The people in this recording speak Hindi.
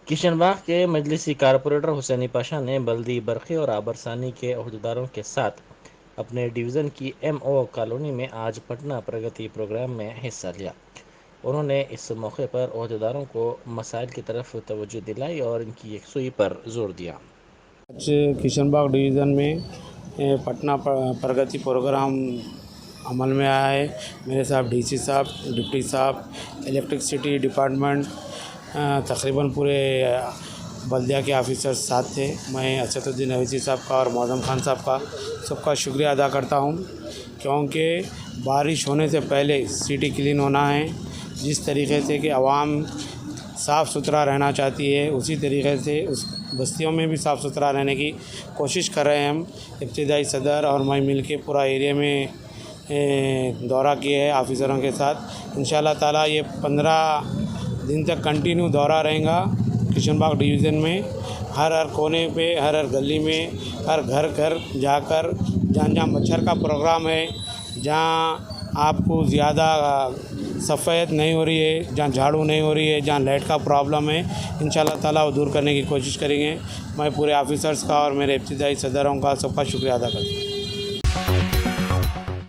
किशनबाग के मजलिसी कारपोरेटर हुसैनी पाशा ने बल्दी बरक़ी और आबरसानी के अहदेदारों के साथ अपने डिवीज़न की MO कॉलोनी में आज पटना प्रगति प्रोग्राम में हिस्सा लिया। उन्होंने इस मौके पर अहदेदारों को मसाइल की तरफ तवज्जो दिलाई और इनकी यकसुई पर जोर दिया। आज किशनबाग डिवीज़न में पटना प्रगति प्रोग्राम अमल में आया है। मेरे साथ DC साहब, डिप्टी साहब, इलेक्ट्रिसिटी डिपार्टमेंट, तकरीबन पूरे बल्दिया के ऑफिसर्स साथ थे। मैं असदुद्दीन अवैसी साहब का और मौज़म खान साहब का सबका शुक्रिया अदा करता हूं, क्योंकि बारिश होने से पहले सिटी क्लीन होना है। जिस तरीके से कि आवाम साफ़ सुथरा रहना चाहती है, उसी तरीके से उस बस्तियों में भी साफ़ सुथरा रहने की कोशिश कर रहे हैं। हम इब्तिदाई सदर और मैं मिल के पूरा एरिया में दौरा किए है ऑफिसरों के साथ। इंशाल्लाह ताला ये 15 दिन तक कंटिन्यू दौरा रहेगा किशनबाग डिवीज़न में। हर कोने पे, हर गली में, हर घर घर जाकर जहाँ जहाँ मच्छर का प्रोग्राम है, जहाँ आपको ज़्यादा सफ़ेद नहीं हो रही है, जहाँ झाड़ू नहीं हो रही है, जहाँ लाइट का प्रॉब्लम है, इंशाल्लाह ताला वो दूर करने की कोशिश करेंगे। मैं पूरे ऑफिसर्स का और मेरे इब्तिदाई सदरों का सबका शुक्रिया अदा करता हूँ।